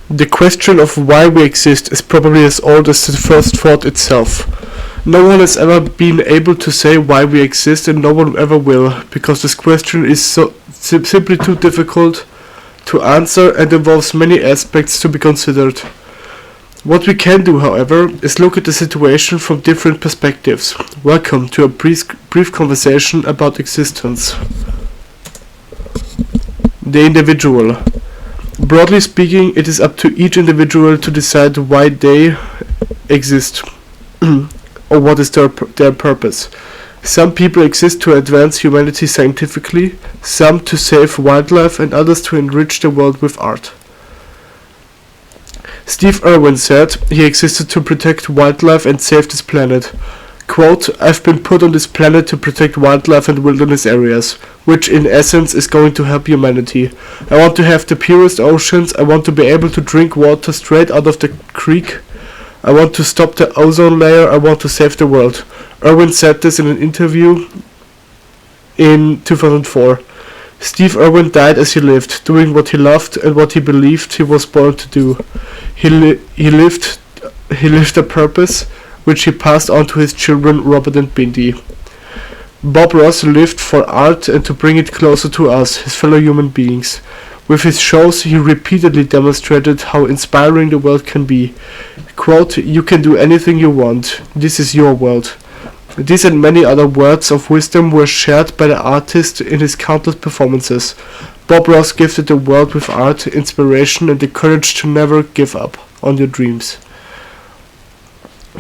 The question of why we exist is probably as old as the first thought itself. No one has ever been able to say why we exist, and no one ever will, because this question is simply too difficult to answer and involves many aspects to be considered. What we can do, however, is look at the situation from different perspectives. Welcome to a brief conversation about existence. The individual. Broadly speaking, it is up to each individual to decide why they exist, or what is their purpose. Some people exist to advance humanity scientifically, some to save wildlife, and others to enrich the world with art. Steve Irwin said he existed to protect wildlife and save this planet. Quote, "I've been put on this planet to protect wildlife and wilderness areas, which in essence is going to help humanity. I want to have the purest oceans, I want to be able to drink water straight out of the creek, I want to stop the ozone layer, I want to save the world." Irwin said this in an interview in 2004. Steve Irwin died as he lived, doing what he loved and what he believed he was born to do. He lived a purpose which he passed on to his children Robert and Bindi. Bob Ross lived for art and to bring it closer to us, his fellow human beings. With his shows he repeatedly demonstrated how inspiring the world can be. Quote, "You can do anything you want. This is your world." These and many other words of wisdom were shared by the artist in his countless performances. Bob Ross gifted the world with art, inspiration, and the courage to never give up on your dreams.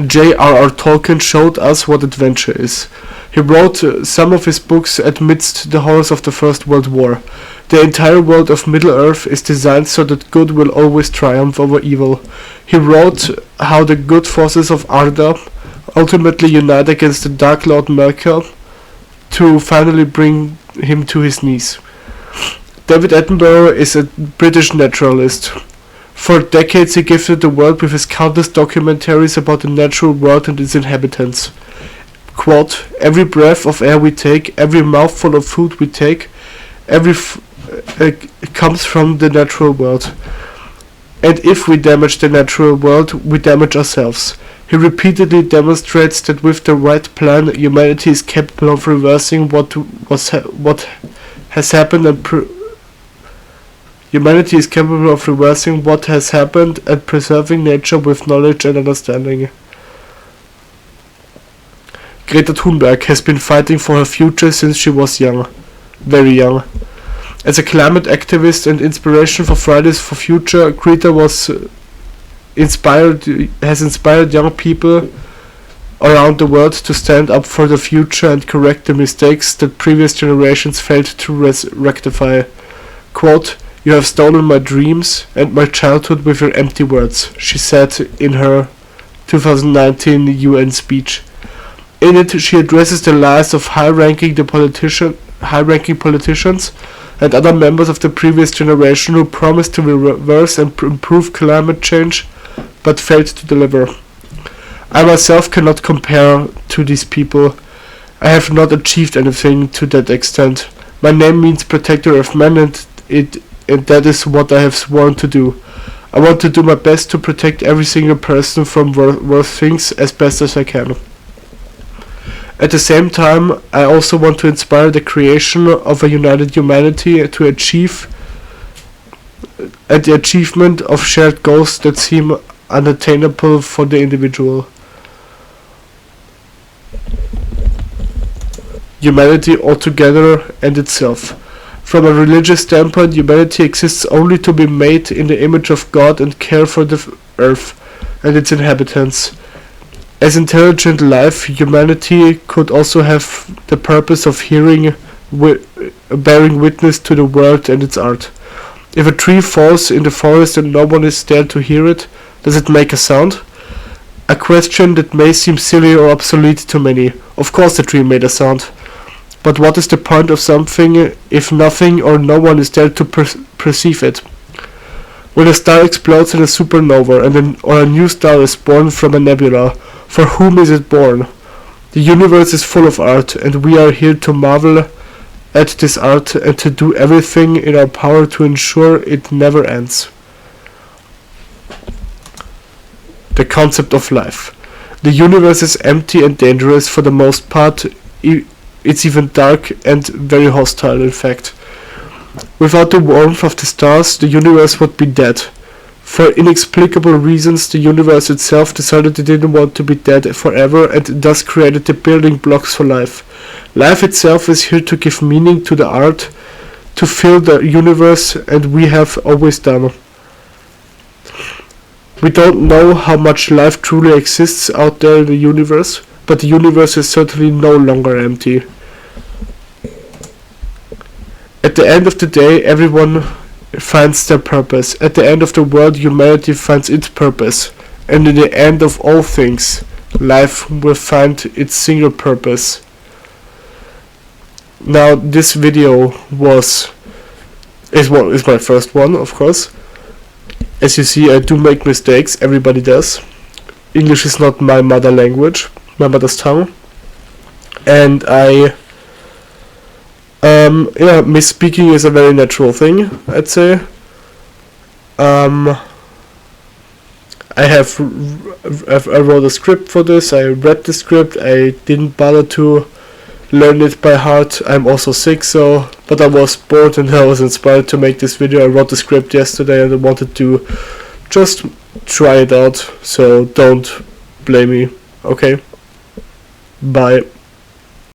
J.R.R. Tolkien showed us what adventure is. He wrote some of his books amidst the horrors of the First World War. The entire world of Middle-earth is designed so that good will always triumph over evil. He wrote how the good forces of Arda ultimately unite against the Dark Lord Melkor to finally bring him to his knees. David Attenborough is a British naturalist. For decades he gifted the world with his countless documentaries about the natural world and its inhabitants. Quote, "Every breath of air we take, every mouthful of food we take, comes from the natural world. And if we damage the natural world, we damage ourselves." He repeatedly demonstrates that with the right plan, humanity is capable of reversing what has happened and preserving nature with knowledge and understanding. Greta Thunberg has been fighting for her future since she was young, very young. As a climate activist and inspiration for Fridays for Future, Greta has inspired young people around the world to stand up for the future and correct the mistakes that previous generations failed to rectify. Quote, "You have stolen my dreams and my childhood with your empty words," she said in her 2019 UN speech. In it, she addresses the lies of high-ranking politicians and other members of the previous generation who promised to reverse and improve climate change, but failed to deliver. I myself cannot compare to these people. I have not achieved anything to that extent. My name means protector of men, and that is what I have sworn to do. I want to do my best to protect every single person from worse things as best as I can. At the same time, I also want to inspire the creation of a united humanity and the achievement of shared goals that seem unattainable for the individual. Humanity altogether and itself. From a religious standpoint, humanity exists only to be made in the image of God and care for the earth and its inhabitants. As intelligent life, humanity could also have the purpose of bearing witness to the world and its art. If a tree falls in the forest and no one is there to hear it, does it make a sound? A question that may seem silly or obsolete to many. Of course the tree made a sound. But what is the point of something if nothing or no one is there to perceive it? When a star explodes in a supernova or a new star is born from a nebula, for whom is it born? The universe is full of art, and we are here to marvel at this art and to do everything in our power to ensure it never ends. the concept of life. The universe is empty and dangerous for the most part. It's even dark and very hostile, in fact. Without the warmth of the stars, the universe would be dead. For inexplicable reasons, the universe itself decided it didn't want to be dead forever and thus created the building blocks for life. Life itself is here to give meaning to the art, to fill the universe, and we have always done. We don't know how much life truly exists out there in the universe, but the universe is certainly no longer empty. At the end of the day, everyone finds their purpose. At the end of the world, humanity finds its purpose. And in the end of all things, life will find its single purpose. Now, this video is my first one, of course. As you see, I do make mistakes. Everybody does. English is not my mother language, my mother's tongue. And misspeaking is a very natural thing, I'd say. I wrote a script for this. I read the script. I didn't bother to learn it by heart. I'm also sick, but I was bored and I was inspired to make this video. I wrote the script yesterday and I wanted to just try it out, so don't blame me, okay? Bye.